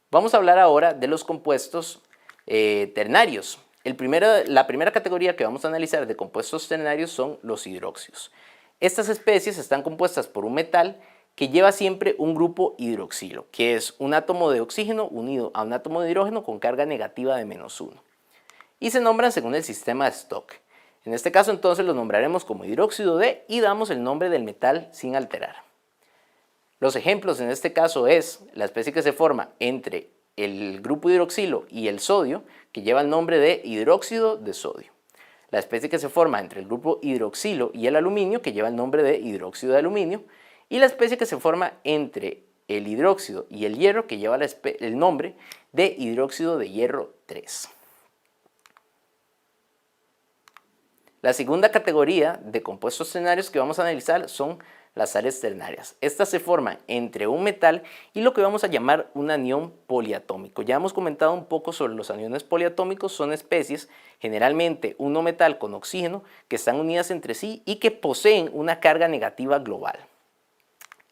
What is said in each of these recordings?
Vamos a hablar ahora de los compuestos ternarios. La primera categoría que vamos a analizar de compuestos ternarios son los hidróxidos. Estas especies están compuestas por un metal que lleva siempre un grupo hidroxilo, que es un átomo de oxígeno unido a un átomo de hidrógeno con carga negativa de -1. Y se nombran según el sistema de Stock. En este caso entonces los nombraremos como hidróxido de y damos el nombre del metal sin alterar. Los ejemplos en este caso es la especie que se forma entre el grupo hidroxilo y el sodio, que lleva el nombre de hidróxido de sodio. La especie que se forma entre el grupo hidroxilo y el aluminio, que lleva el nombre de hidróxido de aluminio. Y la especie que se forma entre el hidróxido y el hierro, que lleva el nombre de hidróxido de hierro 3. La segunda categoría de compuestos ternarios que vamos a analizar son las sales ternarias. Estas se forman entre un metal y lo que vamos a llamar un anión poliatómico. Ya hemos comentado un poco sobre los aniones poliatómicos, son especies, generalmente uno metal con oxígeno, que están unidas entre sí y que poseen una carga negativa global.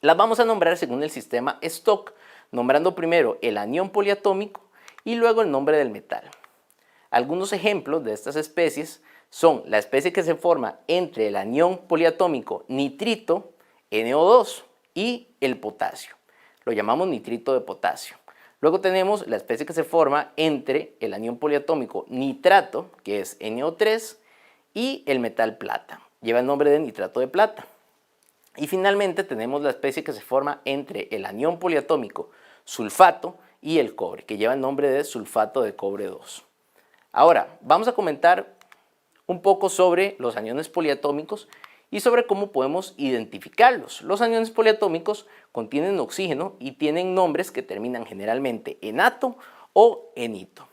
Las vamos a nombrar según el sistema Stock, nombrando primero el anión poliatómico y luego el nombre del metal. Algunos ejemplos de estas especies son la especie que se forma entre el anión poliatómico nitrito, NO2, y el potasio. Lo llamamos nitrito de potasio. Luego tenemos la especie que se forma entre el anión poliatómico nitrato, que es NO3, y el metal plata. Lleva el nombre de nitrato de plata. Y finalmente tenemos la especie que se forma entre el anión poliatómico sulfato y el cobre, que lleva el nombre de sulfato de cobre 2. Ahora, vamos a comentar un poco sobre los aniones poliatómicos y sobre cómo podemos identificarlos. Los aniones poliatómicos contienen oxígeno y tienen nombres que terminan generalmente en ato o en ito.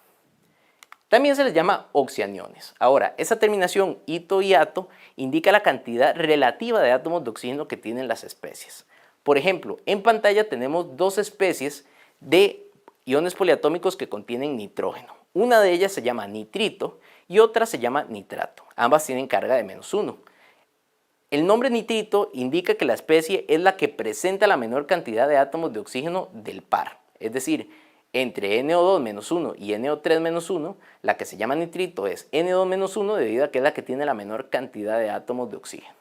También se les llama oxianiones. Ahora, esa terminación ito y ato indica la cantidad relativa de átomos de oxígeno que tienen las especies. Por ejemplo, en pantalla tenemos dos especies de iones poliatómicos que contienen nitrógeno. Una de ellas se llama nitrito y otra se llama nitrato. Ambas tienen carga de -1. El nombre nitrito indica que la especie es la que presenta la menor cantidad de átomos de oxígeno del par. Es decir, entre NO2-1 y NO3-1, la que se llama nitrito es NO2-1 debido a que es la que tiene la menor cantidad de átomos de oxígeno.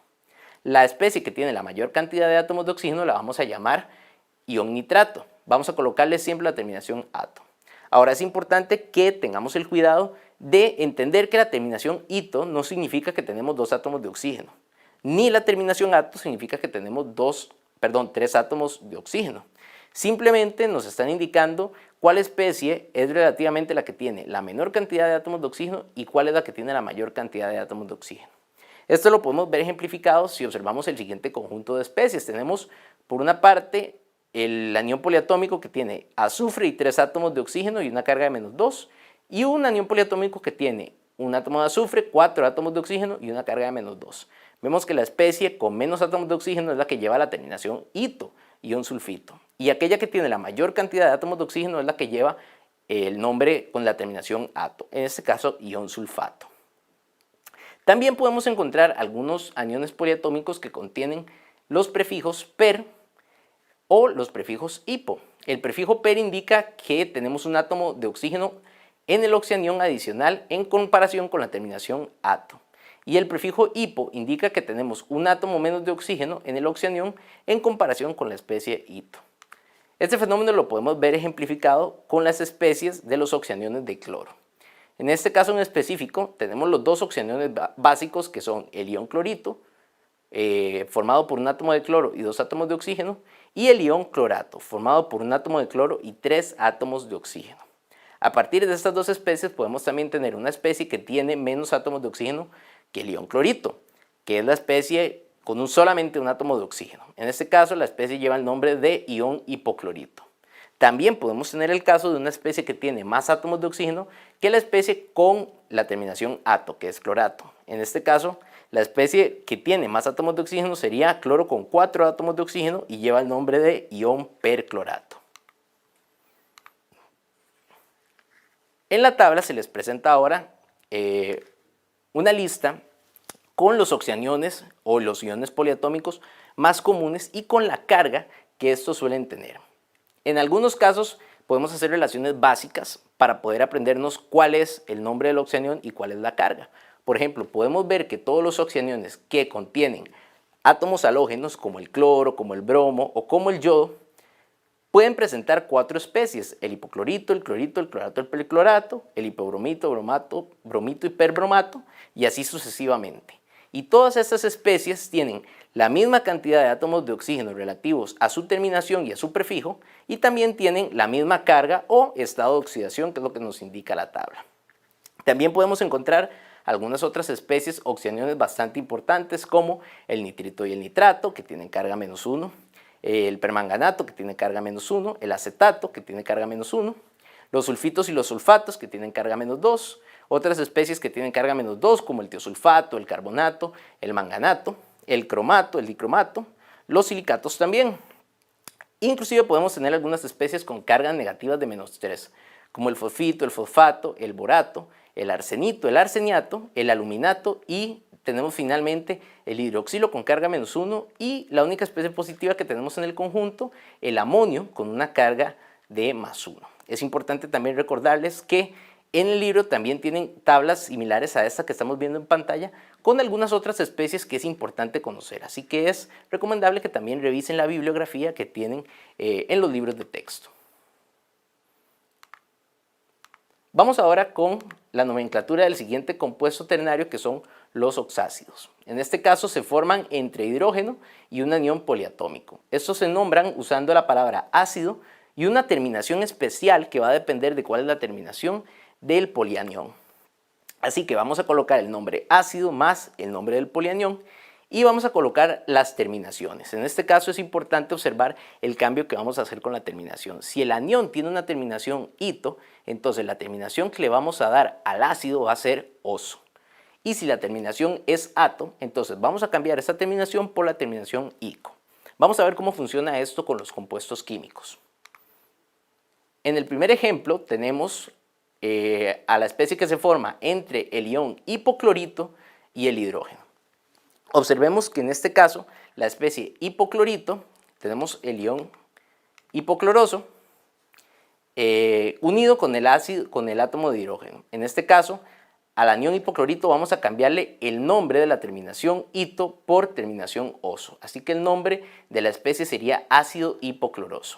La especie que tiene la mayor cantidad de átomos de oxígeno la vamos a llamar ion nitrato. Vamos a colocarle siempre la terminación ato. Ahora es importante que tengamos el cuidado de entender que la terminación ito no significa que tenemos dos átomos de oxígeno, ni la terminación ato significa que tenemos tres átomos de oxígeno. Simplemente nos están indicando cuál especie es relativamente la que tiene la menor cantidad de átomos de oxígeno y cuál es la que tiene la mayor cantidad de átomos de oxígeno. Esto lo podemos ver ejemplificado si observamos el siguiente conjunto de especies. Tenemos por una parte el anión poliatómico que tiene azufre y 3 átomos de oxígeno y una carga de -2, y un anión poliatómico que tiene un átomo de azufre, 4 átomos de oxígeno y una carga de -2. Vemos que la especie con menos átomos de oxígeno es la que lleva la terminación ito, ion sulfito, y aquella que tiene la mayor cantidad de átomos de oxígeno es la que lleva el nombre con la terminación ato, en este caso ion sulfato. También podemos encontrar algunos aniones poliatómicos que contienen los prefijos per o los prefijos hipo. El prefijo per indica que tenemos un átomo de oxígeno en el oxianión adicional en comparación con la terminación ato. Y el prefijo hipo indica que tenemos un átomo menos de oxígeno en el oxianión en comparación con la especie ito. Este fenómeno lo podemos ver ejemplificado con las especies de los oxianiones de cloro. En este caso en específico tenemos los dos oxianiones básicos que son el ion clorito, formado por un átomo de cloro y 2 átomos de oxígeno, y el ion clorato, formado por un átomo de cloro y 3 átomos de oxígeno. A partir de estas dos especies podemos también tener una especie que tiene menos átomos de oxígeno que el ion clorito, que es la especie con solamente un átomo de oxígeno. En este caso la especie lleva el nombre de ion hipoclorito. También podemos tener el caso de una especie que tiene más átomos de oxígeno que la especie con la terminación ato, que es clorato. En este caso, la especie que tiene más átomos de oxígeno sería cloro con 4 átomos de oxígeno y lleva el nombre de ion perclorato. En la tabla se les presenta ahora una lista con los oxianiones o los iones poliatómicos más comunes y con la carga que estos suelen tener. En algunos casos podemos hacer relaciones básicas para poder aprendernos cuál es el nombre del oxanión y cuál es la carga. Por ejemplo, podemos ver que todos los oxaniones que contienen átomos halógenos, como el cloro, como el bromo o como el yodo, pueden presentar 4 especies: el hipoclorito, el clorito, el clorato, el perclorato, el hipobromito, bromato, bromito y perbromato, y así sucesivamente. Y todas estas especies tienen la misma cantidad de átomos de oxígeno relativos a su terminación y a su prefijo, y también tienen la misma carga o estado de oxidación, que es lo que nos indica la tabla. También podemos encontrar algunas otras especies oxaniones bastante importantes, como el nitrito y el nitrato, que tienen carga -1, el permanganato, que tiene carga -1, el acetato, que tiene carga -1, los sulfitos y los sulfatos, que tienen carga -2, otras especies que tienen carga -2, como el tiosulfato, el carbonato, el manganato, el cromato, el dicromato, los silicatos también. Inclusive podemos tener algunas especies con cargas negativas de -3, como el fosfito, el fosfato, el borato, el arsenito, el arseniato, el aluminato, y tenemos finalmente el hidroxilo con carga -1, y la única especie positiva que tenemos en el conjunto, el amonio, con una carga de +1. Es importante también recordarles que en el libro también tienen tablas similares a esta que estamos viendo en pantalla, con algunas otras especies que es importante conocer, así que es recomendable que también revisen la bibliografía que tienen en los libros de texto. Vamos ahora con la nomenclatura del siguiente compuesto ternario, que son los oxácidos. En este caso se forman entre hidrógeno y un anión poliatómico. Estos se nombran usando la palabra ácido y una terminación especial que va a depender de cuál es la terminación del polianión. Así que vamos a colocar el nombre ácido más el nombre del polianión y vamos a colocar las terminaciones. En este caso es importante observar el cambio que vamos a hacer con la terminación. Si el anión tiene una terminación ito, entonces la terminación que le vamos a dar al ácido va a ser oso. Y si la terminación es ato, entonces vamos a cambiar esa terminación por la terminación ico. Vamos a ver cómo funciona esto con los compuestos químicos. En el primer ejemplo tenemos a la especie que se forma entre el ion hipoclorito y el hidrógeno. Observemos que en este caso la especie hipoclorito, tenemos el ion hipocloroso unido con el átomo de hidrógeno. En este caso, al anión hipoclorito vamos a cambiarle el nombre de la terminación ito por terminación oso, así que el nombre de la especie sería ácido hipocloroso.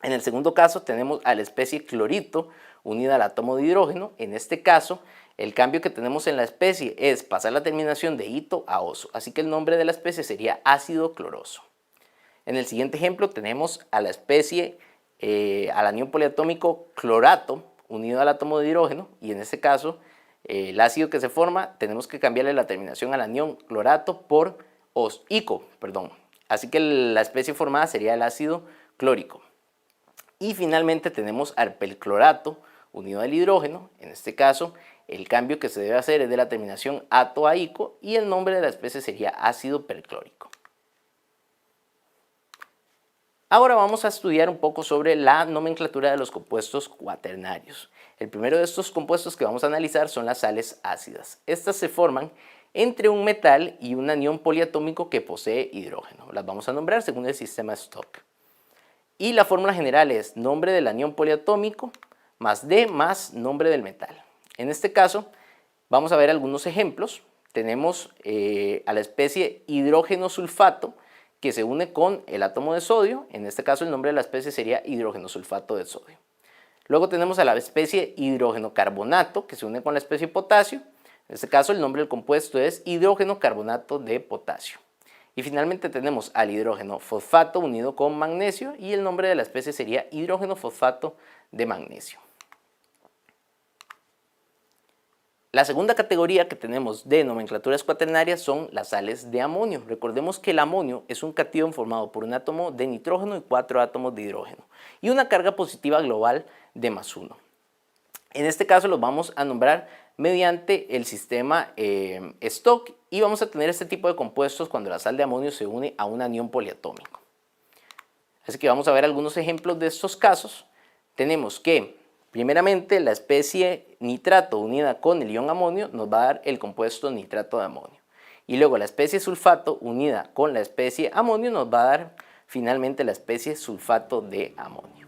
En el segundo caso tenemos a la especie clorito unida al átomo de hidrógeno. En este caso el cambio que tenemos en la especie es pasar la terminación de ito a oso, así que el nombre de la especie sería ácido cloroso. En el siguiente ejemplo tenemos a la especie, al anión poliatómico clorato unido al átomo de hidrógeno, y en este caso el ácido que se forma tenemos que cambiarle la terminación al anión clorato por ico, así que la especie formada sería el ácido clórico. Y finalmente tenemos al perclorato unido al hidrógeno. En este caso el cambio que se debe hacer es de la terminación ato a ico y el nombre de la especie sería ácido perclórico. Ahora vamos a estudiar un poco sobre la nomenclatura de los compuestos cuaternarios. El primero de estos compuestos que vamos a analizar son las sales ácidas. Estas se forman entre un metal y un anión poliatómico que posee hidrógeno. Las vamos a nombrar según el sistema Stock. Y la fórmula general es nombre del anión poliatómico más D más nombre del metal. En este caso vamos a ver algunos ejemplos. Tenemos a la especie hidrógeno sulfato que se une con el átomo de sodio. En este caso el nombre de la especie sería hidrógeno sulfato de sodio. Luego tenemos a la especie hidrógeno carbonato que se une con la especie potasio. En este caso el nombre del compuesto es hidrógeno carbonato de potasio. Y finalmente tenemos al hidrógeno fosfato unido con magnesio y el nombre de la especie sería hidrógeno fosfato de magnesio. La segunda categoría que tenemos de nomenclaturas cuaternarias son las sales de amonio. Recordemos que el amonio es un catión formado por un átomo de nitrógeno y 4 átomos de hidrógeno y una carga positiva global de +1. En este caso los vamos a nombrar mediante el sistema Stock y vamos a tener este tipo de compuestos cuando la sal de amonio se une a un anión poliatómico. Así que vamos a ver algunos ejemplos de estos casos. Tenemos que primeramente la especie nitrato unida con el ion amonio nos va a dar el compuesto nitrato de amonio. Y luego la especie sulfato unida con la especie amonio nos va a dar finalmente la especie sulfato de amonio.